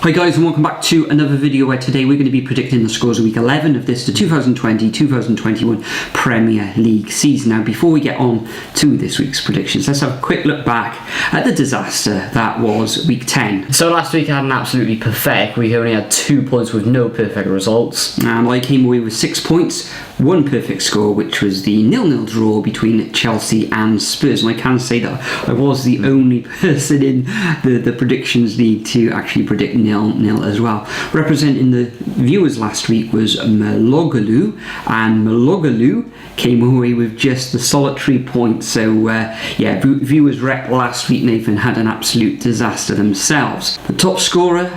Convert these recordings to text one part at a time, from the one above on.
Hi guys, and welcome back to another video where today we're going to be predicting the scores of week 11 of this, the 2020-2021 Premier League season. Now, before we get on to this week's predictions, let's have a quick look back at the disaster that was week 10. So last week I had an absolutely pathetic week. I only had 2 points with no perfect results. And I came away with 6 points, 1 perfect score, which was the 0-0 draw between Chelsea and Spurs. And I can say that I was the only person in the predictions league to actually predict 0-0 as well. Representing the viewers last week was Malogaloo, and Malogaloo came away with just the solitary point. So viewers wrecked last week, Nathan, had an absolute disaster themselves. The top scorer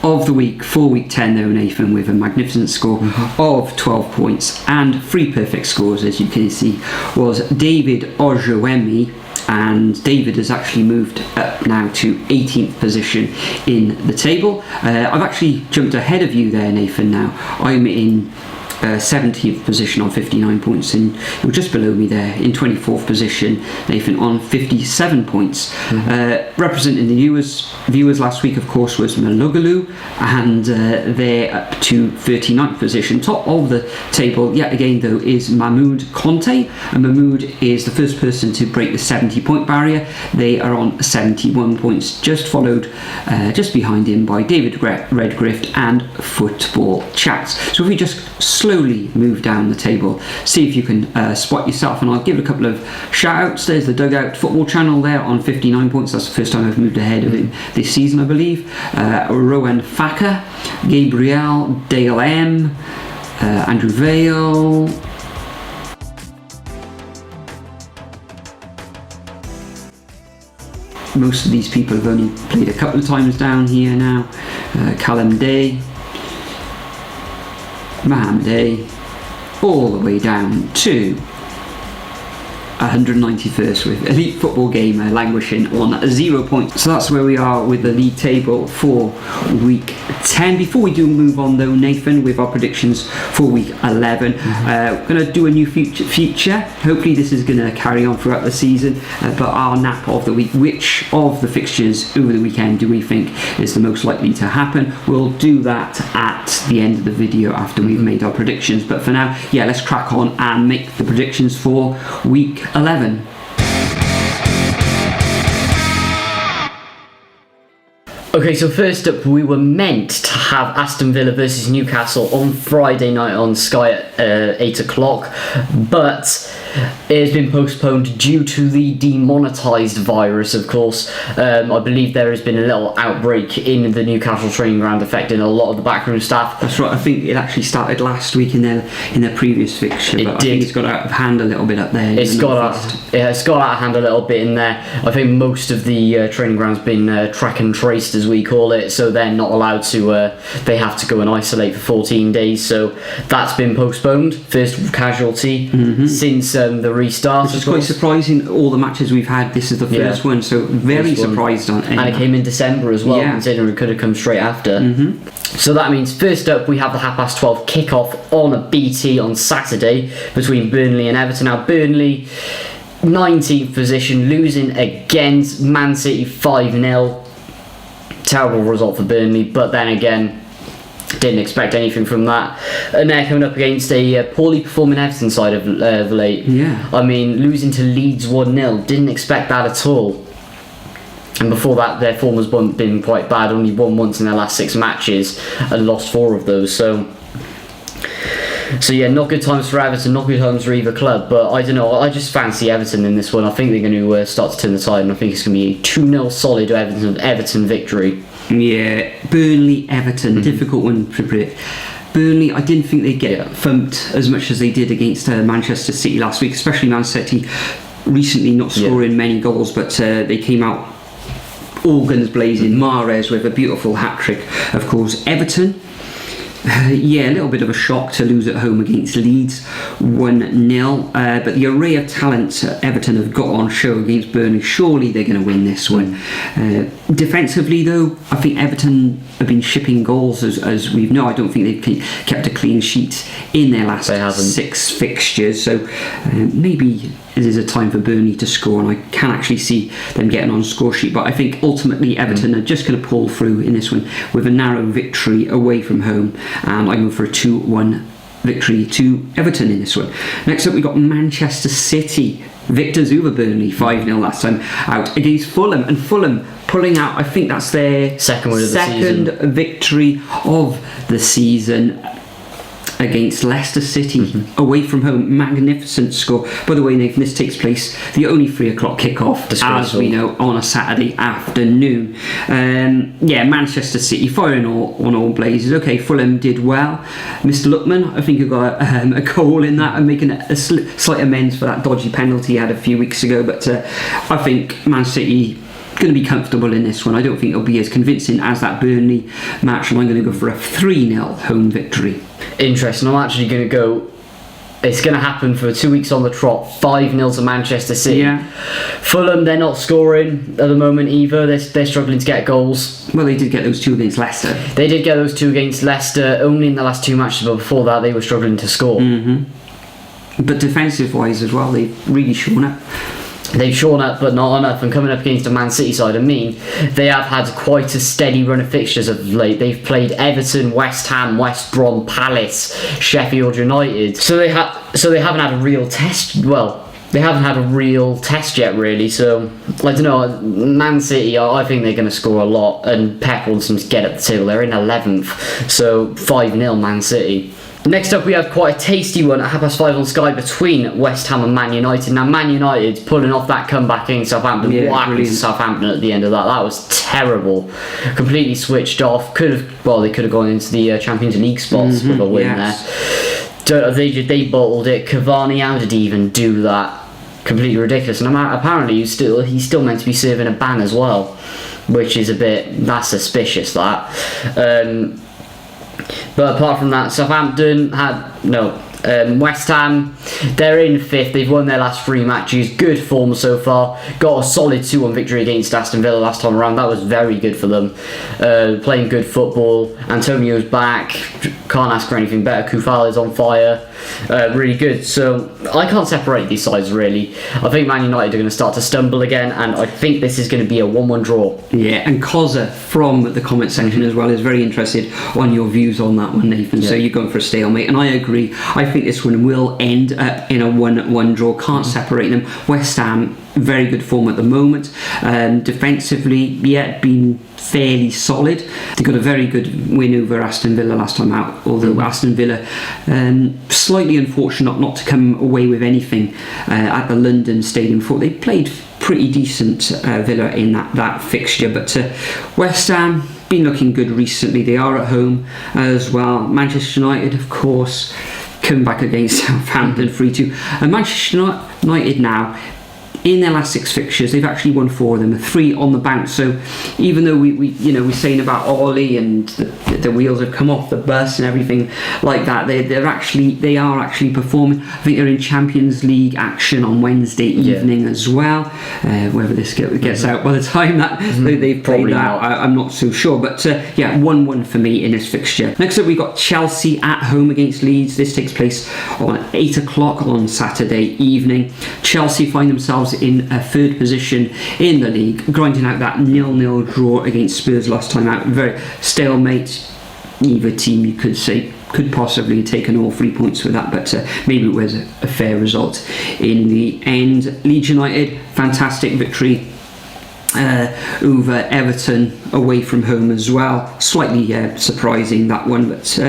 of the week for week 10 though, Nathan, with a magnificent score of 12 points and 3 perfect scores, as you can see, was David Ojewemi. And David has actually moved up now to 18th position in the table. I've actually jumped ahead of you there, Nathan. Now I'm in 70th position on 59 points, and you're just below me there in 24th position, Nathan, on 57 points. Representing the viewers last week, of course, was Malogaloo, and they're up to 39th position. Top of the table yet again though is Mahmoud Conte, and Mahmoud is the first person to break the 70-point barrier. They are on 71 points, just followed just behind him by David Redgrift and Football Chats. So if we just slowly move down the table, see if you can spot yourself, and I'll give a couple of shout outs. There's the Dugout Football channel there on 59 points. That's the first time I've moved ahead of it this season, I believe. Rowan Faka, Gabriel, Dale M, Andrew Vale, most of these people have only played a couple of times down here now. Callum Day, Mohamed, all the way down to 191st with Elite Football Gamer languishing on 0 points. So that's where we are with the league table for week 10. Before we do move on though, Nathan, with our predictions for week 11, we're going to do a new feature. Hopefully this is going to carry on throughout the season, but our nap of the week, which of the fixtures over the weekend do we think is the most likely to happen? We'll do that at the end of the video after we've made our predictions, but for now, yeah, let's crack on and make the predictions for week 11. Okay, so first up, we were meant to have Aston Villa versus Newcastle on Friday night on Sky at 8 o'clock, but it has been postponed due to the demonetised virus, of course. I believe there has been a little outbreak in the Newcastle training ground affecting a lot of the backroom staff. That's right, I think it actually started last week in their previous fixture, but I think it's got out of hand a little bit up there. It's got out of hand a little bit in there. I think most of the training ground's been track and traced, as we call it, so they're not allowed to, they have to go and isolate for 14 days, so that's been postponed. First casualty since the restart. Which is quite surprising. All the matches we've had, this is the first one, so very surprised on it. And it came in December as well, considering it could have come straight after. So that means first up we have the 12:30 kickoff on a BT on Saturday between Burnley and Everton. Now Burnley, 19th position, losing against Man City 5-0. Terrible result for Burnley, but then again, didn't expect anything from that. And they're coming up against a poorly performing Everton side of late. Yeah. I mean, losing to Leeds 1-0, didn't expect that at all. And before that, their form has been quite bad. Only won once in their last 6 matches and lost 4 of those. So yeah, not good times for Everton, not good times for either club, but I don't know, I just fancy Everton in this one. I think they're going to start to turn the tide, and I think it's going to be a 2-0 solid Everton victory. Yeah, Burnley, Everton, difficult one to predict. Burnley, I didn't think they'd get thumped as much as they did against Manchester City last week, especially Man City recently not scoring many goals, but they came out all guns blazing. Mahrez with a beautiful hat-trick, of course. Everton, Yeah, a little bit of a shock to lose at home against Leeds 1-0, but the array of talent Everton have got on show against Burnley, surely they're going to win this one. Defensively though, I think Everton have been shipping goals as we know. I don't think they've kept a clean sheet in their last 6 fixtures, so maybe it is a time for Burnley to score, and I can actually see them getting on score sheet, but I think ultimately Everton are just going to pull through in this one with a narrow victory away from home, and I go for a 2-1 victory to Everton in this one. Next up we got Manchester City, victors over Burnley 5-0 last time out against Fulham, and Fulham pulling out, I think that's their second victory of the season against Leicester City away from home. Magnificent score. By the way, Nathan, this takes place the only 3 o'clock kickoff, as we know, on a Saturday afternoon. Manchester City firing on all blazes. Okay, Fulham did well. Mr. Lookman, I think, he got a goal in that and making a slight amends for that dodgy penalty he had a few weeks ago. But I think Man City going to be comfortable in this one. I don't think it'll be as convincing as that Burnley match, and I'm going to go for a 3-0 home victory. Interesting. I'm actually going to go, it's going to happen for 2 weeks on the trot, 5-0 to Manchester City. Yeah. Fulham, they're not scoring at the moment either. They're struggling to get goals. Well, they did get those 2 against Leicester. They did get those 2 against Leicester only in the last 2 matches, but before that they were struggling to score. But defensive wise as well, they've really shown up. They've shown up, but not enough. And coming up against a Man City side, they have had quite a steady run of fixtures of late. They've played Everton, West Ham, West Brom, Palace, Sheffield United. So they haven't had a real test. Well, they haven't had a real test yet, really. So I don't know. Man City, I think they're going to score a lot, and Pep wants them to get at the table. They're in 11th, so 5-0 Man City. Next up we have quite a tasty one at 5:30 on Sky between West Ham and Man United. Now Man United pulling off that comeback against Southampton. What happened to Southampton at the end of that? That was terrible. Completely switched off. They could have gone into the Champions League spots with a win there. They bottled it. Cavani, how did he even do that? Completely ridiculous. And apparently he's still meant to be serving a ban as well, which is that's suspicious, that. But apart from that, Southampton West Ham, they're in 5th. They've won their last 3 matches. Good form so far. Got a solid 2-1 victory against Aston Villa last time around. That was very good for them. Playing good football. Antonio's back. Can't ask for anything better. Kufal is on fire. Really good. So I can't separate these sides really. I think Man United are going to start to stumble again, and I think this is going to be a 1-1 draw. Yeah, and Koza from the comment section as well is very interested on your views on that one, Nathan. So you're going for a stalemate, and I agree. I think this one will end up in a 1-1 draw. Can't separate them. West Ham, very good form at the moment. Defensively, been fairly solid. They got a very good win over Aston Villa last time out, although Aston Villa slightly unfortunate not to come away with anything at the London Stadium. They played pretty decent Villa in that fixture, but West Ham been looking good recently. They are at home as well. Manchester United, of course, come back against Southampton 3-2, and Manchester United now, in their last 6 fixtures, they've actually won 4 of them, 3 on the bounce. So even though we're saying about Ollie and the wheels have come off the bus and everything like that, they are actually performing. I think they're in Champions League action on Wednesday evening as well. Whether this gets out by the time that they've played that, I'm not so sure. But 1-1 for me in this fixture. Next up, we got Chelsea at home against Leeds. This takes place on 8 o'clock on Saturday evening. Chelsea find themselves in a 3rd position in the league, grinding out that 0-0 draw against Spurs last time out. Very stalemate. Either team, you could say, could possibly have taken all 3 points with that, but maybe it was a fair result in the end. Leeds United, fantastic victory over Everton away from home as well. Slightly surprising, that one, but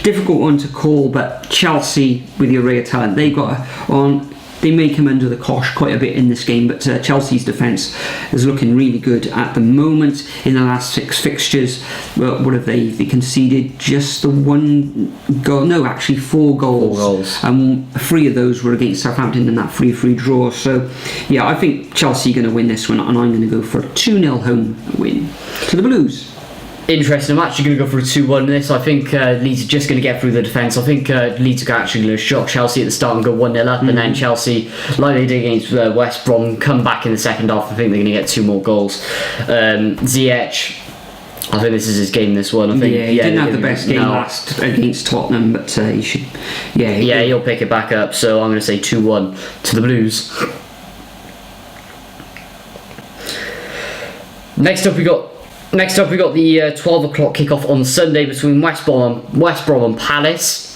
difficult one to call. But Chelsea, with the array of talent they got on, they may come under the cosh quite a bit in this game, but Chelsea's defence is looking really good at the moment. In the last 6 fixtures, what have they conceded? Just the 1 goal? No, actually 4 goals. 4 goals. And 3 of those were against Southampton in that 3-3 draw. So, I think Chelsea are going to win this one, and I'm going to go for a 2-0 home win to the Blues. Interesting. I'm actually going to go for a 2-1 in this. I think Leeds are just going to get through the defence. I think Leeds are actually going to shock Chelsea at the start and go 1-0 up, and then Chelsea, like they did against West Brom, come back in the second half. I think they're going to get 2 more goals. Ziyech, I think this is his game, this one. I think, he didn't have the best game last against Tottenham, but he should. He'll pick it back up. So I'm going to say 2-1 to the Blues. Next up, we got the 12 o'clock kickoff on Sunday between West Brom and Palace.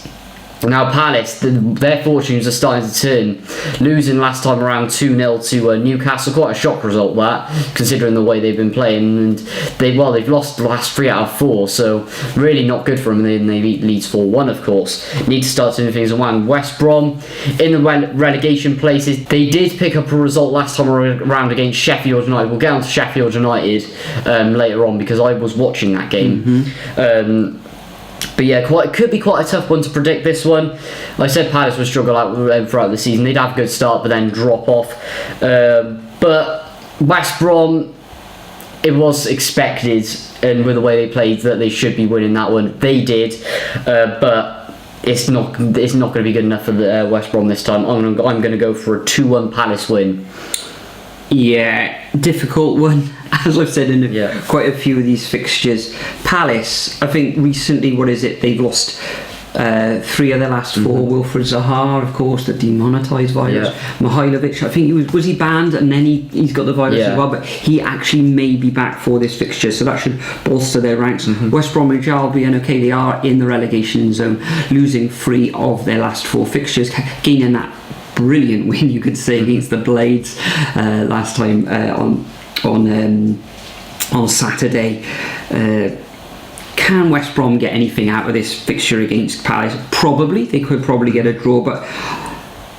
Now Palace, their fortunes are starting to turn, losing last time around 2-0 to Newcastle. Quite a shock result that, considering the way they've been playing, and they've lost the last 3 out of 4, so really not good for them. They beat Leeds 4-1, of course. Need to start doing things around. West Brom in the relegation places. They did pick up a result last time around against Sheffield United. We'll get on to Sheffield United later on, because I was watching that game. But yeah, it could be quite a tough one to predict, this one. Like I said, Palace would struggle out throughout the season. They'd have a good start, but then drop off. But West Brom, it was expected, and with the way they played, that they should be winning that one. They did, but it's not going to be good enough for the West Brom this time. I'm going to go for a 2-1 Palace win. Yeah, difficult one, as I've said in quite a few of these fixtures. Palace, I think recently, they've lost 3 of their last 4. Wilfred Zaha, of course, the demonetised virus. Mihailovic, I think was he banned, and then he's got the virus as well, but he actually may be back for this fixture, so that should bolster their ranks. West Bromwich Albion, okay, they are in the relegation zone, losing 3 of their last 4 fixtures, gaining that brilliant win, you could say, against the Blades last time on Saturday. Can West Brom get anything out of this fixture against Palace? Probably. They could probably get a draw, but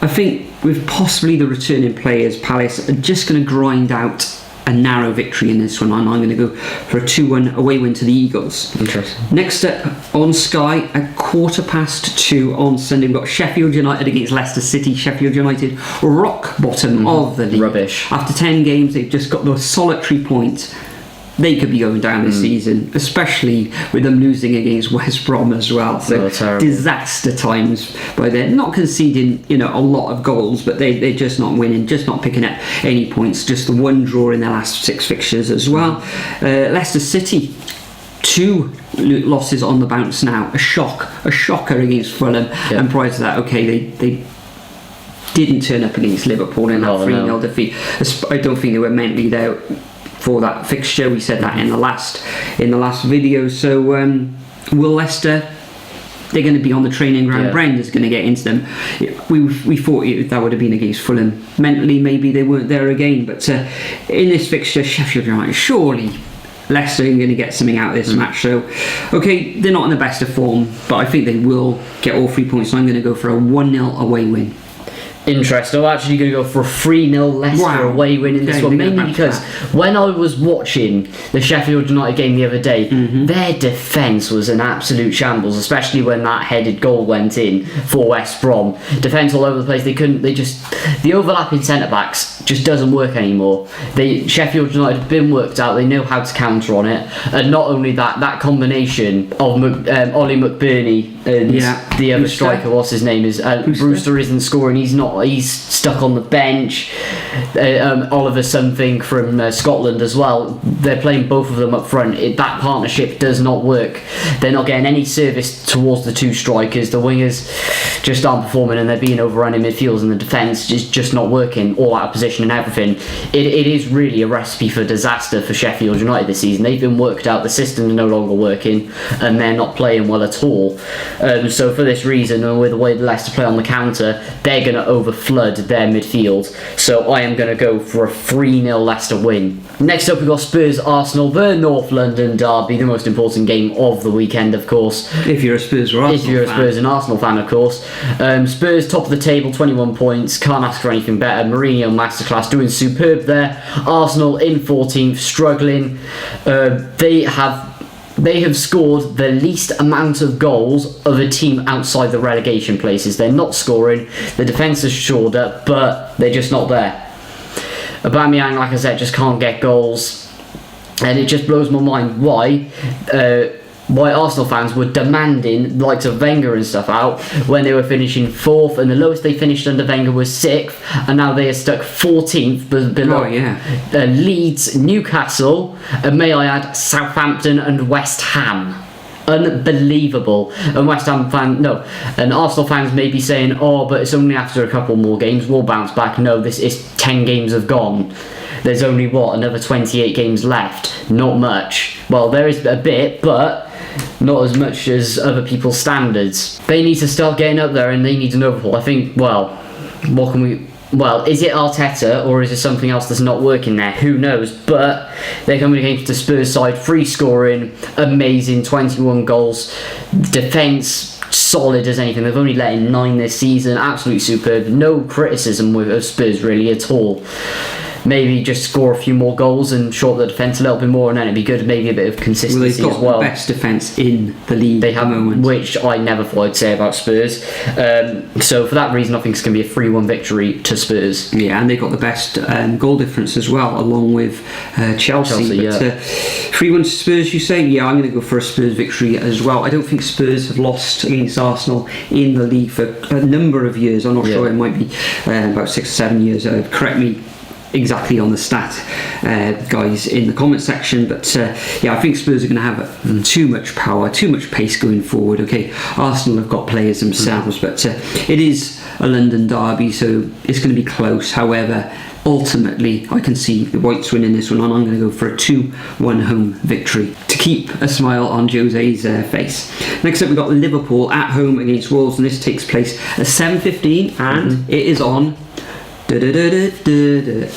I think with possibly the returning players, Palace are just going to grind out a narrow victory in this one. I'm going to go for a 2-1 away win to the Eagles. Interesting. Next up on Sky at 2:15 on Sunday, we've got Sheffield United against Leicester City. Sheffield United, rock bottom of the league. Rubbish. After 10 games, they've just got the solitary point. They could be going down this season, especially with them losing against West Brom as well. So disaster times by them. Not conceding, a lot of goals, but they're just not winning, just not picking up any points. Just the 1 draw in their last 6 fixtures as well. Leicester City, 2 losses on the bounce now. A shocker against Fulham, and prior to that, they didn't turn up against Liverpool in that 3-0 defeat. I don't think they were mentally there for that fixture. We said that in the last video. So will Leicester, they're going to be on the training ground. Brendan's going to get into them. We thought that would have been against Fulham. Mentally, maybe they weren't there again, but in this fixture, Sheffield United, surely Leicester are going to get something out of this match. So okay, they're not in the best of form, but I think they will get all 3 points, so I'm going to go for a 1-0 away win. Interesting. I'm actually going to go for a 3-0 Leicester away win in this one, mainly because when I was watching the Sheffield United game the other day, their defence was an absolute shambles, especially when that headed goal went in for West Brom. Defence all over the place. The overlapping centre-backs just doesn't work anymore. Sheffield United have been worked out. They know how to counter on it, and not only that combination of Ollie McBurney and the other striker, what's his name, is Brewster isn't scoring. He's stuck on the bench. Oliver something from Scotland as well. They're playing both of them up front. That partnership does not work. They're not getting any service towards the 2 strikers. The wingers just aren't performing, and they're being overrun in midfield, and the defence is just not working. All out of position and everything. It is really a recipe for disaster for Sheffield United this season. They've been worked out. The system is no longer working, and they're not playing well at all. So for this reason, and with the way the Leicester play on the counter, they're going to overflood their midfield. So I am going to go for a 3-0 Leicester win. Next up, we've got Spurs Arsenal, the North London derby, the most important game of the weekend, of course. If you're a Spurs or Arsenal fan. If you're a Spurs and Arsenal fan, of course. Spurs top of the table, 21 points. Can't ask for anything better. Mourinho masterclass, doing superb there. Arsenal in 14th, struggling. They have scored the least amount of goals of a team outside the relegation places. They're not scoring. The defence is shored up, but they're just not there. Aubameyang, like I said, just can't get goals. And it just blows my mind why Arsenal fans were demanding the likes of Wenger and stuff out when they were finishing 4th, and the lowest they finished under Wenger was 6th, and now they are stuck 14th below Leeds, Newcastle, and may I add Southampton and West Ham. Unbelievable. And and Arsenal fans may be saying, but it's only after a couple more games we'll bounce back. No, this is 10 games have gone. There's only another 28 games left. Not much. Well, there is a bit, but not as much as other people's standards. They need to start getting up there, and they need an overhaul. I think, what can we... Well, is it Arteta, or is it something else that's not working there? Who knows? But they're coming against the Spurs side, free scoring, amazing, 21 goals, defence solid as anything. They've only let in 9 this season, absolutely superb. No criticism of Spurs really at all. Maybe just score a few more goals and shore up the defence a little bit more, and then it'd be good. Maybe a bit of consistency they've got as well. The best defence in the league they have, at the moment, which I never thought I'd say about Spurs. So for that reason, I think it's going to be a 3-1 victory to Spurs. Yeah, and they've got the best goal difference as well, along with Chelsea. 3-1 to Spurs, you say? Yeah, I'm going to go for a Spurs victory as well. I don't think Spurs have lost against Arsenal in the league for a number of years. I'm not sure, it might be about 6 or 7 years. Correct me exactly on the stat, guys, in the comment section, but I think Spurs are going to have too much power, too much pace going forward. Arsenal have got players themselves, but it is a London derby, so it's going to be close. However, ultimately I can see the Whites winning this one, and I'm going to go for a 2-1 home victory to keep a smile on Jose's face. Next up, we've got Liverpool at home against Wolves, and this takes place at 7:15, and it is on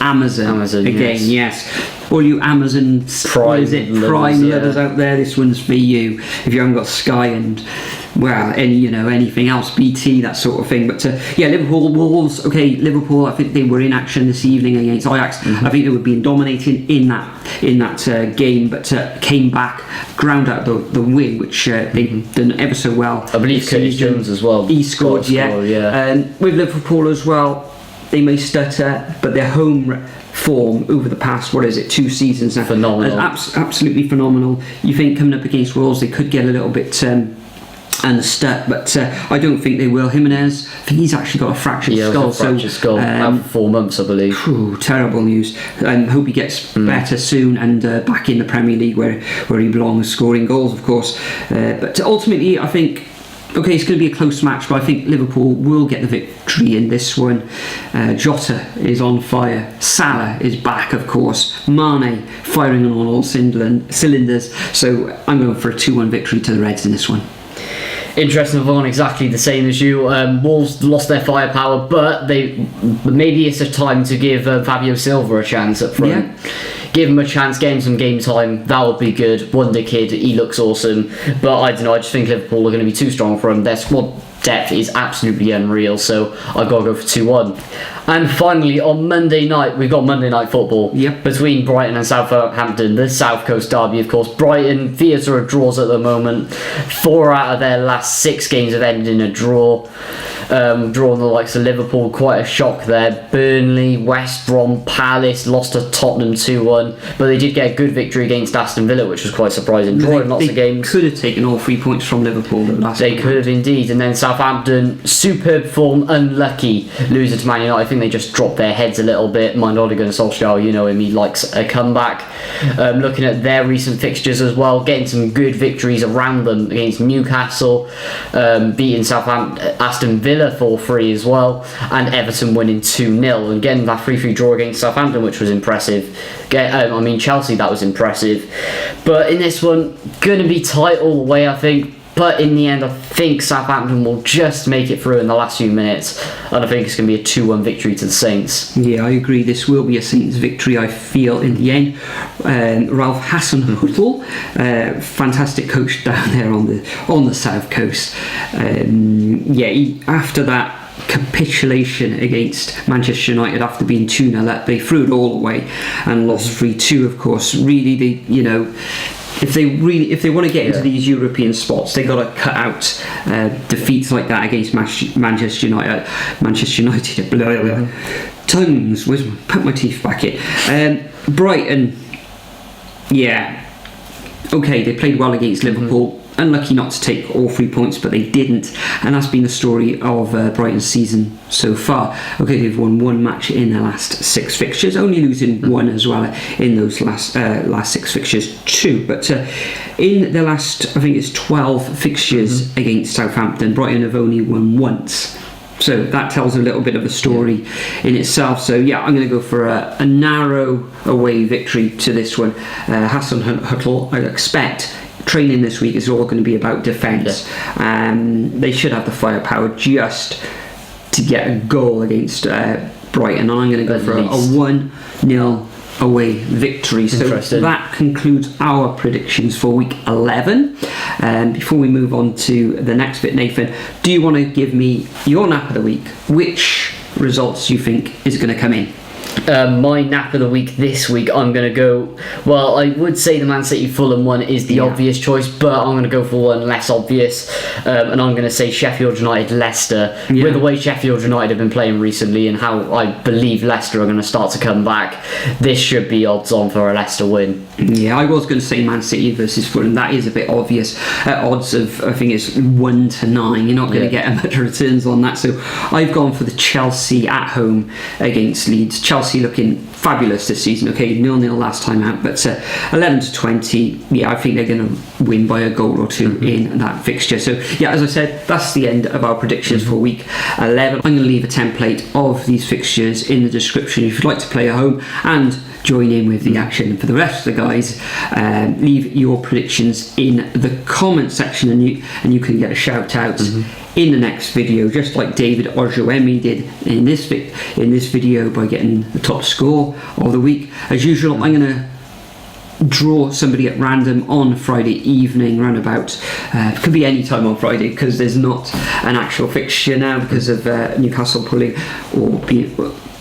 Amazon again. Yes, all you Amazon Prime lovers out there, this one's for you. If you haven't got Sky and anything else, BT, that sort of thing. But Liverpool Wolves. Liverpool, I think they were in action this evening against Ajax. I think they were being dominating in that game, but came back, ground out the win, which they've done ever so well. I believe Curtis Jones as well. He scored, with Liverpool as well. They may stutter, but their home form over the past 2 seasons now, phenomenal, absolutely phenomenal. You think coming up against Wolves they could get a little bit unstuck, but I don't think they will. Jimenez, I think he's actually got a fractured skull. Out for 4 months, I believe. Terrible news. Hope he gets better soon and back in the Premier League where he belongs, scoring goals, of course. But ultimately, I think. It's going to be a close match, but I think Liverpool will get the victory in this one. Jota is on fire. Salah is back, of course. Mane firing on all cylinders. So I'm going for a 2-1 victory to the Reds in this one. Interesting, Vaughan, exactly the same as you. Wolves lost their firepower, but maybe it's a time to give Fabio Silva a chance up front. Yeah. Give him a chance, get him some game time. That would be good. Wonder kid, he looks awesome. But I don't know, I just think Liverpool are going to be too strong for him. Their squad depth is absolutely unreal, so I've got to go for 2-1. And finally, on Monday night, we've got Monday Night Football between Brighton and Southampton, the South Coast derby, of course. Brighton, theatre of draws at the moment. 4 out of their last 6 games have ended in a draw. Drawing the likes of Liverpool, quite a shock there. Burnley, West Brom, Palace lost to Tottenham 2-1, but they did get a good victory against Aston Villa, which was quite surprising. Drawing lots of games. They could have taken all 3 points from Liverpool. They could have indeed. And then Southampton, superb form, unlucky losing to Man United. I think they just dropped their heads a little bit. Mind Ole Gunnar Solskjaer, you know him, he likes a comeback. Looking at their recent fixtures as well, getting some good victories around them against Newcastle, beating Aston Villa 4-3 as well, and Everton winning 2-0, and getting that 3-3 draw against Southampton, which was impressive. Chelsea, that was impressive. But in this one, going to be tight all the way, I think. But in the end, I think Southampton will just make it through in the last few minutes, and I think it's going to be a 2-1 victory to the Saints. Yeah, I agree. This will be a Saints victory, I feel, in the end. Ralph Hasenhüttl, fantastic coach down there on the South Coast. After that capitulation against Manchester United after being 2-0 up, they threw it all away and lost 3-2, of course. Really, if they want to get into these European spots, they got to cut out defeats like that against Manchester United. Blah, blah, blah. Tongues. Put my teeth back in. Brighton. Yeah. Okay, they played well against Liverpool. Unlucky not to take all 3 points, but they didn't, and that's been the story of Brighton's season so far. Okay, they've won 1 match in their last 6 fixtures, only losing 1 as well in those last 6 fixtures too. But in the last, I think it's 12 fixtures against Southampton, Brighton have only won once. So that tells a little bit of a story in itself. So yeah, I'm going to go for a narrow away victory to this one. Hassan Hutl, I expect. Training this week is all going to be about defence. They should have the firepower just to get a goal against Brighton. And I'm going to go for a 1-0 away victory. So that concludes our predictions for week 11. Before we move on to the next bit, Nathan, do you want to give me your nap of the week? Which results you think is going to come in? My nap of the week this week, I'm going to go, well, I would say the Man City Fulham one is the obvious choice, but I'm going to go for one less obvious, and I'm going to say Sheffield United Leicester. With the way Sheffield United have been playing recently and how I believe Leicester are going to start to come back, this should be odds on for a Leicester win. Yeah, I was going to say Man City versus Fulham. That is a bit obvious. Odds of, I think it's 1 to 9. You're not going to get much returns on that. So I've gone for the Chelsea at home against Leeds. Chelsea looking fabulous this season. Okay, 0-0 last time out, but 11 to 20. Yeah, I think they're going to win by a goal or 2 in that fixture. So yeah, as I said, that's the end of our predictions for week 11. I'm going to leave a template of these fixtures in the description if you'd like to play at home and join in with the action. For the rest of the guys, leave your predictions in the comment section, and you can get a shout out in the next video, just like David Ojoemi did in this video by getting the top score of the week. As usual, I'm going to draw somebody at random on Friday evening, round about could be any time on Friday because there's not an actual fixture now because of Newcastle pulling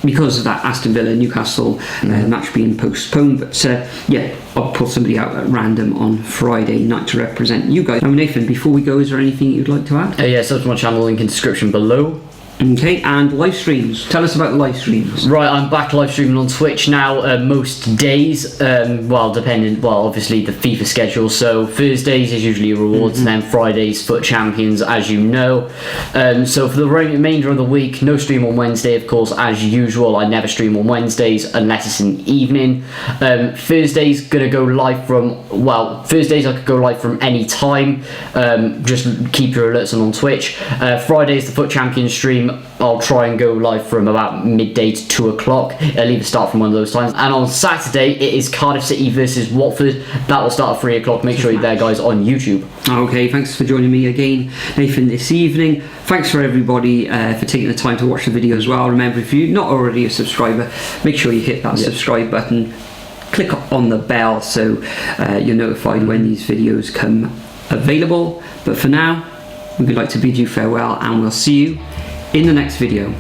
because of that Aston Villa Newcastle match being postponed. But yeah, I'll pull somebody out at random on Friday night to represent you guys. Now Nathan, before we go, is there anything you'd like to add? Yeah, subscribe to my channel, link in description below. Okay, and live streams. Tell us about the live streams. Right, I'm back live streaming on Twitch now most days. Obviously the FIFA schedule. So Thursdays is usually rewards, and then Fridays FUT Champions, as you know. So for the remainder of the week, no stream on Wednesday, of course, as usual. I never stream on Wednesdays unless it's in the evening. Thursdays gonna go live from Thursdays I could go live from any time. Just keep your alerts on Twitch. Fridays the FUT Champions stream. I'll try and go live from about midday to 2 o'clock. I'll either start from one of those times. And on Saturday, it is Cardiff City versus Watford. That will start at 3 o'clock. Make sure you're there, guys, on YouTube. Okay, thanks for joining me again, Nathan, this evening. Thanks for everybody for taking the time to watch the video as well. Remember, if you're not already a subscriber, make sure you hit that subscribe button. Click on the bell so you're notified when these videos come available. But for now, we'd like to bid you farewell, and we'll see you in the next video.